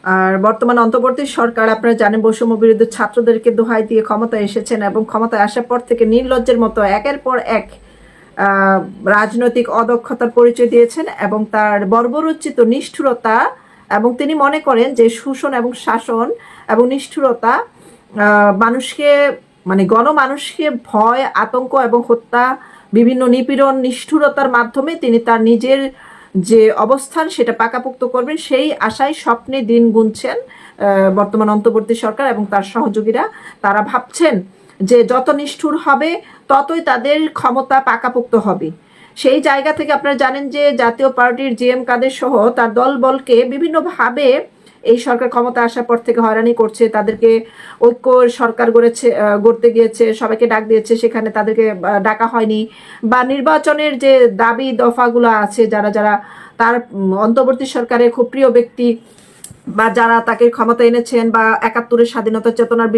আর বর্তমান অন্তর্বর্তী সরকার আপনারা জানেন বৈষম্য বিরোধী ছাত্রদেরকে দোহাই দিয়ে ক্ষমতায় এসেছেন এবং ক্ষমতায় আসার পর থেকে নির্লজ্জের মতো একের পর এক রাজনৈতিক অদক্ষতার পরিচয় দিয়েছেন এবং তার বর্বরোচিত নিষ্ঠুরতা, এবং তিনি মনে করেন যে শোষণ এবং শাসন এবং নিষ্ঠুরতা মানুষকে মানে গণমানুষকে ভয়, আতঙ্ক এবং হত্যা, বিভিন্ন নিপীড়ন, নিষ্ঠুরতার মাধ্যমে তিনি তার নিজের যে অবস্থান সেটা পাকাপোক্ত করবেন সেই আশায় স্বপ্নে দিন গুনছেন বর্তমান অন্তর্বর্তী সরকার এবং তার সহযোগীরা। তারা ভাবছেন যে যত নিষ্ঠুর হবে ততই তাদের ক্ষমতা পাকাপোক্ত হবে। সেই জায়গা থেকে আপনারা জানেন যে জাতীয় পার্টির জিএম কাদের সহ তার দলবলকে বিভিন্নভাবে এই সরকার ক্ষমতা আসার পর থেকে হয়রানি করছে, তাদেরকে ঐক্য সরকার গড়তে গিয়েছে, সবাইকে ডাক দিয়েছে, সেখানে তাদেরকে ডাকা হয়নি, বা নির্বাচনের যে দাবি দফাগুলো আছে, যারা যারা তার অন্তর্বর্তী সরকারের খুব প্রিয় ব্যক্তি বা যারা তাকে ক্ষমতা এনেছেন বা ৭১-এর স্বাধীনতা চেতনার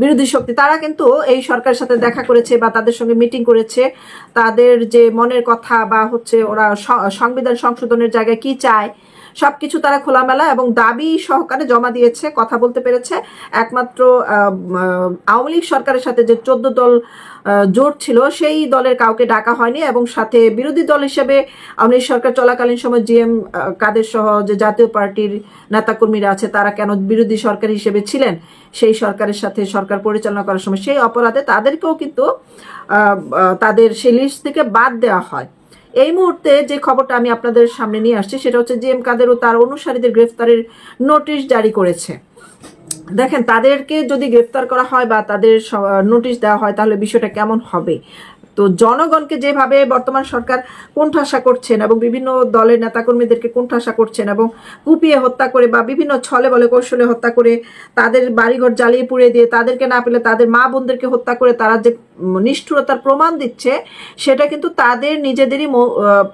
বিরোধী শক্তি, তারা কিন্তু এই সরকারের সাথে দেখা করেছে বা তাদের সঙ্গে মিটিং করেছে। তাদের যে মনের কথা বা হচ্ছে ওরা সংবিধান সংশোধনের জায়গায় কি চায় সবকিছু তারা খোলামেলা এবং দাবি সহকারে জমা দিয়েছে, কথা বলতে পেরেছে। একমাত্র আওয়ামী লীগ সরকারের সাথে যে 14 দল জোট ছিল সেই দলের কাউকে ডাকা হয়নি, এবং সাথে বিরোধী দল হিসেবে আওয়ামী লীগ সরকার চলাকালীন সময় জিএম কাদের সহ যে জাতীয় পার্টির নেতাকর্মীরা আছে তারা কেন বিরোধী সরকার হিসেবে ছিলেন সেই সরকারের সাথে সরকার পরিচালনা করার সময়, সেই অপরাধে তাদেরকেও কিন্তু তাদের সেই লিস্ট থেকে বাদ দেওয়া হয়। এই মুহূর্তে যে খবরটা আমি আপনাদের সামনে নিয়ে আসছি সেটা হচ্ছে জিএম কাদের ও তার অনুসারীদের গ্রেফতারের নোটিশ জারি করেছে। দেখেন, তাদেরকে যদি গ্রেফতার করা হয় বা তাদের নোটিশ দেওয়া হয় তাহলে বিষয়টা কেমন হবে। তো জনগণকে যেভাবে বর্তমান সরকার কোণঠাসা করছেন এবং বিভিন্ন দলের নেতাকর্মীদেরকে কোণঠাসা করছেন এবং কুপিয়ে হত্যা করে বা বিভিন্ন ছলে বলে কৌশলে হত্যা করে, তাদের বাড়িঘর জ্বালিয়ে পুড়িয়ে দিয়ে, তাদেরকে না পেলে তাদের মা বোনদেরকে হত্যা করে তারা যে নিষ্ঠুরতার প্রমাণ দিচ্ছে সেটা কিন্তু তাদের নিজেদেরই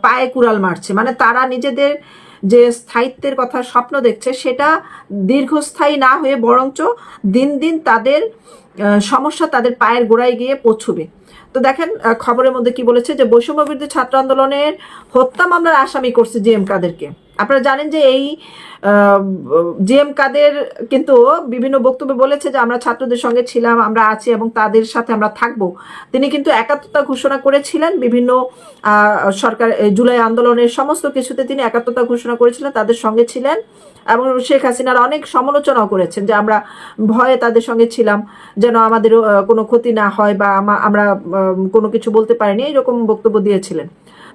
পায়ে কুড়াল মারছে। মানে তারা নিজেদের যে স্থায়িত্বের কথা স্বপ্ন দেখছে সেটা দীর্ঘস্থায়ী না হয়ে বরঞ্চ দিন দিন তাদের সমস্যা তাদের পায়ের গোড়ায় গিয়ে পৌঁছবে। তো দেখেন খবরের মধ্যে কি বলেছে যে বৈষম্য বিরোধী ছাত্র আন্দোলনের হত্যা মামলার আসামি করছে জিএম কাদেরকে। আপনারা জানেন যে এই জিএম কাদের কিন্তু বিভিন্ন বক্তব্যে বলেছে যে আমরা ছাত্রদের সঙ্গে ছিলাম, আমরা আছি এবং তাদের সাথে আমরা থাকবো। তিনি কিন্তু একাত্মতা ঘোষণা করেছিলেন বিভিন্ন সরকার জুলাই আন্দোলনের সমস্ত কিছুতে তিনি একাত্মতা ঘোষণা করেছিলেন, তাদের সঙ্গে ছিলেন এবং শেখ হাসিনার অনেক সমালোচনাও করেছেন যে আমরা ভয়ে তাদের সঙ্গে ছিলাম যেন আমাদের কোনো ক্ষতি না হয় বা আমরা কোনো কিছু বলতে পারিনি, এরকম বক্তব্য দিয়েছিলেন।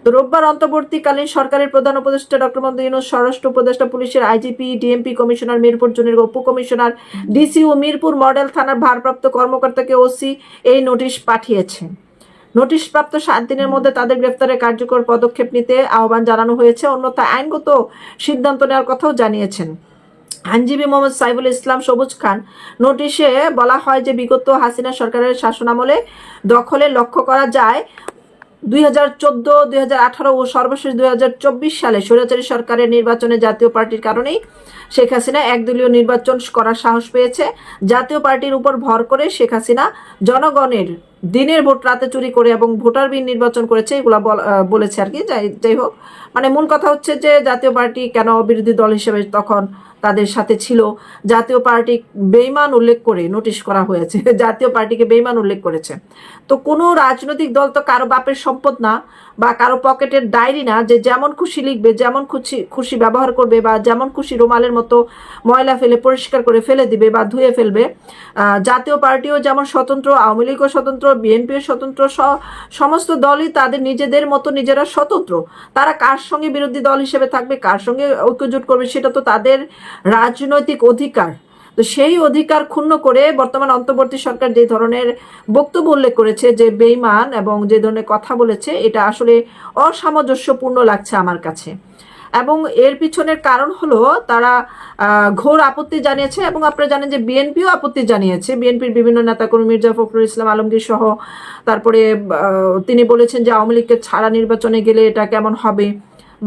তো রোববার অন্তর্বর্তীকালীন সরকারের প্রধান উপদেষ্টা ডক্টর মোহাম্মদ ইউনূস, স্বরাষ্ট্র উপদেষ্টা, পুলিশের আইজিপি, ডিএমপি কমিশনার, মিরপুর জোনের উপকমিশনার, ডিসি ও মিরপুর মডেল থানার ভারপ্রাপ্ত কর্মকর্তাকে ওসি এই নোটিশ পাঠিয়েছেন। নোটিশপ্রাপ্ত 7 দিনের মধ্যে তাদের গ্রেফতারে কার্যকর পদক্ষেপ নিতে আহ্বান জানানো হয়েছে, অন্যথায় আইনগত সিদ্ধান্ত নেওয়ার কথাও জানিয়েছেন আইনজীবী মোহাম্মদ সাইফুল ইসলাম সবুজ খান। নোটিশে বলা হয় যে বিগত হাসিনা সরকারের শাসনামলে দখলে লক্ষ্য করা যায় 2014, 2018 ও সর্বশেষ 2024 সালে স্বৈরাচারী সরকারের নির্বাচনে জাতীয় পার্টির কারণেই শেখ হাসিনা একদলীয় নির্বাচন করার সাহস পেয়েছে। জাতীয় পার্টির উপর ভর করে শেখ হাসিনা জনগণের দিনের ভোট রাতে চুরি করে এবং ভোটার বিন নির্বাচন করেছে, এগুলা বলেছে আর কি। যাই হোক, মানে মূল কথা হচ্ছে যে জাতীয় পার্টি কেন বিরোধী দল হিসেবে তখন তাদের সাথে ছিল, জাতীয় পার্টি বেইমান উল্লেখ করে নোটিশ করা হয়েছে, জাতীয় পার্টিকে বেইমান উল্লেখ করেছে। তো কোনো রাজনৈতিক দল তো কারো বাপের সম্পদ না বা কারো পকেটের ডায়েরি না যে যেমন খুশি লিখবে, যেমন খুশি ব্যবহার করবে বা যেমন খুশি রুমালের মতো ময়লা ফেলে পরিষ্কার করে ফেলে দিবে বা ধুয়ে ফেলবে। জাতীয় পার্টিও যেমন স্বতন্ত্র, আওয়ামী লীগও স্বতন্ত্র, বিএনপিও স্বতন্ত্র, সমস্ত দলই তাদের নিজেদের মতো নিজেরা স্বতন্ত্র। তারা কার সঙ্গে বিরোধী দল হিসেবে থাকবে, কার সঙ্গে ঐক্যজোট করবে সেটা তো তাদের রাজনৈতিক অধিকার। তো সেই অধিকার ক্ষুণ্ণ করে বর্তমান অন্তর্বর্তী সরকার যে ধরনের বক্তব্য উল্লেখ করেছে, যে বেইমান এবং যে ধরনের কথা বলেছে, এটা আসলে অসামঞ্জস্যপূর্ণ লাগছে আমার কাছে। এবং এর পিছনের কারণ হলো তারা ঘোর আপত্তি জানিয়েছে এবং আপনারা জানেন যে বিএনপিও আপত্তি জানিয়েছে। বিএনপির বিভিন্ন নেতাকর্মী মির্জা ফখরুল ইসলাম আলমগীর সহ, তারপরে তিনি বলেছেন যে আওয়ামী লীগকে ছাড়া নির্বাচনে গেলে এটা কেমন হবে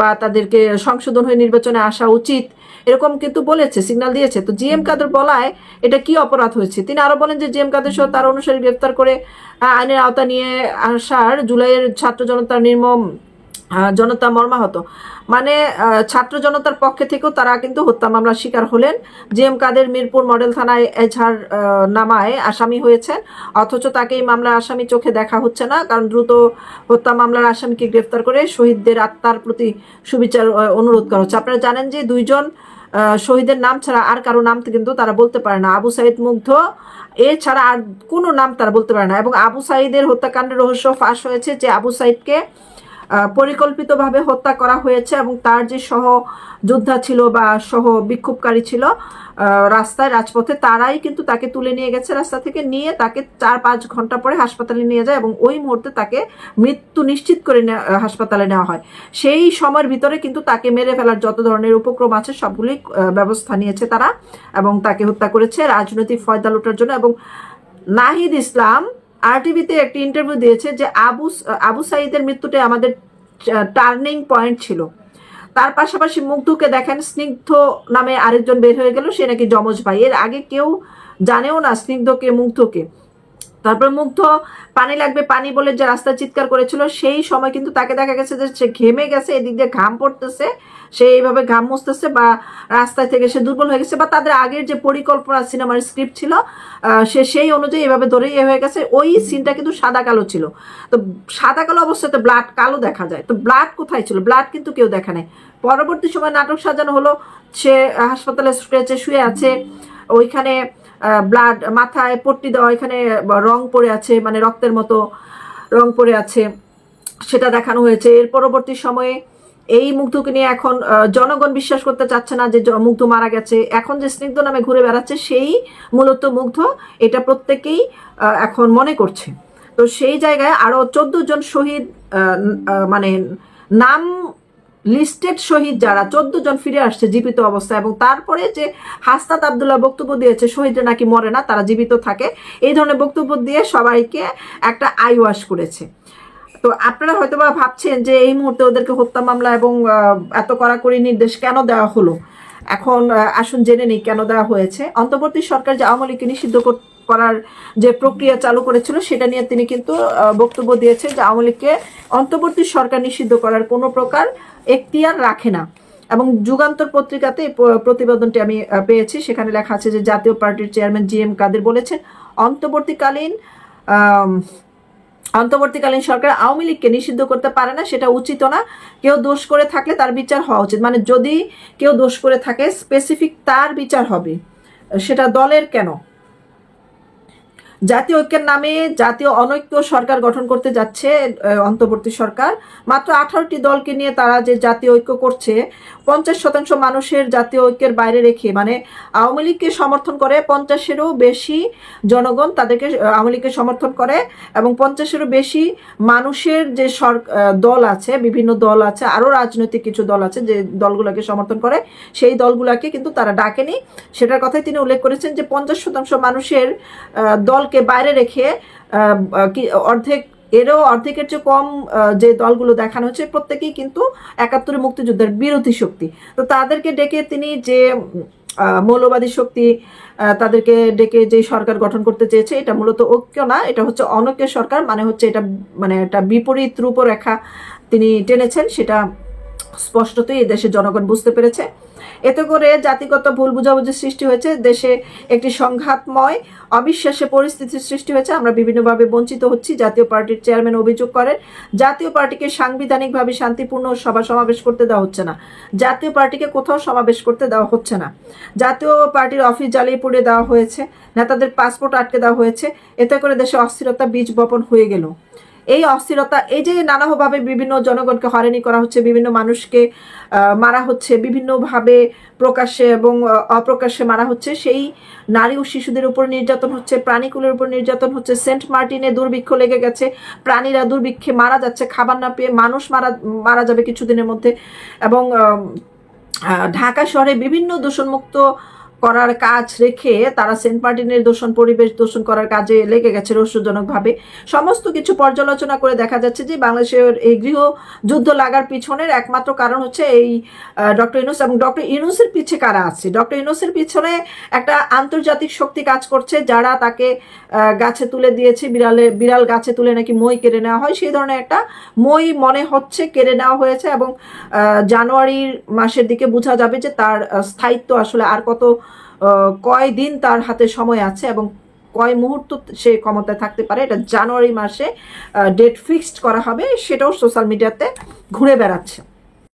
বা তাদেরকে সংশোধন হয়ে নির্বাচনে আসা উচিত, এরকম কিন্তু বলেছে, সিগন্যাল দিয়েছে। তো জিএম কাদের বলায় এটা কি অপরাধ হয়েছে। তিনি আরো বলেন যে জিএম কাদের সহ তার অনুসারী গ্রেফতার করে আইনের আওতা নিয়ে আসার জুলাইয়ের ছাত্র জনতার নির্মম জনতা মর্মাহত। মানে ছাত্র জনতার পক্ষে থেকেও তারা কিন্তু হত্যা মামলার শিকার হলেন। জিএম কাদের মিরপুর মডেল থানায় এজাহার নামায় আসামি হয়েছেন, অথচ তাকে এই মামলার আসামি চোখে দেখা হচ্ছে না, কারণ দ্রুত হত্যা মামলার আসামিকে গ্রেফতার করে শহীদদের আত্মার প্রতি সুবিচার অনুরোধ করা হচ্ছে। আপনারা জানেন যে দুইজন শহীদের নাম ছাড়া আর কারো নাম কিন্তু তারা বলতে পারে না। আবু সাইদ মুগ্ধ এছাড়া আর কোনো নাম তারা বলতে পারে না। এবং আবু সাইদের হত্যাকাণ্ডের রহস্য ফাঁস হয়েছে যে আবু সাইদকে পরিকল্পিতভাবে হত্যা করা হয়েছে এবং তার যে সহ যোদ্ধা ছিল বা সহ বিক্ষোভকারী ছিল রাস্তায় রাজপথে, তারাই কিন্তু তাকে তুলে নিয়ে গেছে রাস্তা থেকে, নিয়ে তাকে 4-5 ঘন্টা পরে হাসপাতালে নিয়ে যায় এবং ওই মুহূর্তে তাকে মৃত্যু নিশ্চিত করে হাসপাতালে নেওয়া হয়। সেই সময়ের ভিতরে কিন্তু তাকে মেরে ফেলার যত ধরনের উপক্রম আছে সবগুলি ব্যবস্থা নিয়েছে তারা এবং তাকে হত্যা করেছে রাজনৈতিক ফয়দা লুটার জন্য। এবং নাহিদ ইসলাম আরটিভিতে একটি ইন্টারভিউ দিয়েছে যে আবু সাইদের মৃত্যুটাই আমাদের টার্নিং পয়েন্ট ছিল। তার পাশাপাশি মুগ্ধকে দেখেন, স্নিগ্ধ নামে আরেকজন বের হয়ে গেল, সে নাকি যমজ ভাই। এর আগে কেউ জানেও না স্নিগ্ধকে মুগ্ধকে। তারপর মুগ্ধ পানি লাগবে পানি বলে যে রাস্তায় চিৎকার করেছিল, সেই সময় কিন্তু তাকে দেখা গেছে যে সে ঘেমে গেছে, এদিক দিয়ে ঘাম পড়তেছে, সে এইভাবে ঘাম মুছতেছে, বা রাস্তায় থেকে সে দুর্বল হয়ে গেছে, বা তাদের আগের যে পরিকল্পনা সিনেমার স্ক্রিপ্ট ছিল সে সেই অনুযায়ী এভাবে ধরে হয়ে গেছে। ওই সিনটা কিন্তু সাদা কালো ছিল, তো সাদা কালো অবস্থাতে ব্লাড কালো দেখা যায়, তো ব্লাড কোথায় ছিল? ব্লাড কিন্তু কেউ দেখা নেই। পরবর্তী সময় নাটক সাজানো হলো, সে হাসপাতালে স্ট্রেচে শুয়ে আছে, ওইখানে ব্লাড মাথায় পট্টি দেওয়া, এখানে রং পড়ে আছে, মানে রক্তের মতো রং পড়ে আছে, সেটা দেখানো হয়েছে। এর পরবর্তী সময়ে এই মুগ্ধকে নিয়ে এখন জনগণ বিশ্বাস করতে চাচ্ছে না যে মুগ্ধ মারা গেছে। এখন যে স্নিগ্ধ নামে ঘুরে বেড়াচ্ছে সেই মূলত মুগ্ধ, এটা প্রত্যেকেই এখন মনে করছে। তো সেই জায়গায় আরো 14 জন শহীদ, মানে নাম লিস্টেড শহীদ যারা 14 জন ফিরে আসছে জীবিত অবস্থায়, এবং তারপরে যে হাসনাত আবদুল্লাহ বক্তব্য দিয়েছে শহীদরা নাকি মরে না, তারা জীবিত থাকে, এই ধরনের বক্তব্য দিয়ে সবাইকে একটা আইওয়াশ করেছে। তো আপনারা হয়তো বা ভাবছেন যে এই মুহূর্তে ওদেরকে হত্যা মামলা এবং এত কড়াকড়ি নির্দেশ কেন দেওয়া হলো। এখন আসুন জেনে নিই কেন দেওয়া হয়েছে। অন্তর্বর্তী সরকার যে আওয়ামী লীগকে নিষিদ্ধ করার যে প্রক্রিয়া চালু করেছিল সেটা নিয়ে তিনি কিন্তু বক্তব্য দিয়েছেন যে আওয়ামী লীগকে অন্তর্বর্তী সরকার নিষিদ্ধ করার কোনো প্রকার এখতিয়ার রাখে না। এবং যুগান্তর পত্রিকাতে প্রতিবেদনটি আমি পেয়েছি, সেখানে লেখা আছে যে জাতীয় পার্টির চেয়ারম্যান জিএম কাদের বলেছেন অন্তর্বর্তীকালীন সরকার আওয়ামী লীগকে নিষিদ্ধ করতে পারে না, সেটা উচিত না। কেউ দোষ করে থাকলে তার বিচার হওয়া উচিত, মানে যদি কেউ দোষ করে থাকে স্পেসিফিক তার বিচার হবে, সেটা দলের কেন। জাতীয় ঐক্যের নামে জাতীয় অনৈক্য সরকার গঠন করতে যাচ্ছে অন্তর্বর্তী সরকার। মাত্র 18টি দলকে নিয়ে তারা যে জাতীয় ঐক্য করছে, 50% মানুষের জাতীয় ঐক্যের বাইরে রেখে, মানে আওয়ামী লীগকে সমর্থন করে 50-এরও বেশি জনগণ তাদেরকে আওয়ামী লীগকে সমর্থন করে, এবং 50-এরও বেশি মানুষের যে দল আছে, বিভিন্ন দল আছে, আরও রাজনৈতিক কিছু দল আছে যে দলগুলোকে সমর্থন করে, সেই দলগুলোকে কিন্তু তারা ডাকেনি। সেটার কথাই তিনি উল্লেখ করেছেন যে 50% মানুষের দল কে বাইরে রেখে অর্ধেকের চেয়ে কম যে দলগুলো দেখানো হচ্ছে প্রত্যেকেই কিন্তু 71 মুক্তিযুদ্ধের বিরোধী শক্তি। তো তাদেরকে ডেকে তিনি যে মৌলবাদী শক্তি, তাদেরকে ডেকে যে সরকার গঠন করতে চেয়েছে, এটা মূলত ঐক্য না, এটা হচ্ছে অনৈক্যের সরকার। মানে হচ্ছে এটা, মানে একটা বিপরীত রূপরেখা তিনি টেনেছেন, সেটা স্পষ্টতই এই দেশের জনগণ বুঝতে পেরেছে। এতে করে জাতিগত ভুল বুঝাবুঝির সৃষ্টি হয়েছে, দেশে একটি সংঘাতময় অবিশ্বাসের পরিস্থিতির সৃষ্টি হয়েছে, আমরা বিভিন্নভাবে বঞ্চিত হচ্ছি। জাতীয় পার্টির চেয়ারম্যান অভিযোগ করেন জাতীয় পার্টিকে সাংবিধানিকভাবে শান্তিপূর্ণ সভা সমাবেশ করতে দেওয়া হচ্ছে না, জাতীয় পার্টিকে কোথাও সমাবেশ করতে দেওয়া হচ্ছে না, জাতীয় পার্টির অফিস জ্বালিয়ে পুড়ে দেওয়া হয়েছে, নেতাদের পাসপোর্ট আটকে দেওয়া হয়েছে। এতে করে দেশে অস্থিরতা বীজ বপন হয়ে গেল। এই অস্থিরতা, এই যে নানাভাবে বিভিন্ন জনগণকে হয়রানি করা হচ্ছে, বিভিন্ন মানুষকে মারা হচ্ছে, বিভিন্নভাবে প্রকাশ্যে এবং অপ্রকাশ্যে মারা হচ্ছে, সেই নারী ও শিশুদের উপর নির্যাতন হচ্ছে, প্রাণীকুলের উপর নির্যাতন হচ্ছে। সেন্ট মার্টিনে দুর্ভিক্ষ লেগে গেছে, প্রাণীরা দুর্ভিক্ষে মারা যাচ্ছে, খাবার না পেয়ে মানুষ মারা যাবে কিছুদিনের মধ্যে। এবং ঢাকা শহরে বিভিন্ন দূষণমুক্ত করার কাজ রেখে তারা সেন্ট মার্টিনের দূষণ, পরিবেশ দূষণ করার কাজে লেগে গেছে রহস্যজনকভাবে। সমস্ত কিছু পর্যালোচনা করে দেখা যাচ্ছে যে বাংলাদেশের এই গৃহযুদ্ধ লাগার পিছনের একমাত্র কারণ হচ্ছে এই ডক্টর ইউনূস। এবং ডক্টর ইউনূসের পিছে কারা আছে? ডক্টর ইউনূসের পিছনে একটা আন্তর্জাতিক শক্তি কাজ করছে, যারা তাকে গাছে তুলে দিয়েছে, বিড়াল গাছে তুলে নাকি মই কেড়ে নেওয়া হয়, সেই ধরনের একটা মই মনে হচ্ছে কেড়ে নেওয়া হয়েছে। এবং জানুয়ারির মাসের দিকে বোঝা যাবে যে তার স্থায়িত্ব আসলে আর কয় দিন তার হাতে সময় আছে এবং কয় মুহূর্ত সে ক্ষমতায় থাকতে পারে। এটা জানুয়ারি মাসে ডেট ফিক্সড করা হবে, সেটাও সোশ্যাল মিডিয়াতে ঘুরে বেড়াচ্ছে।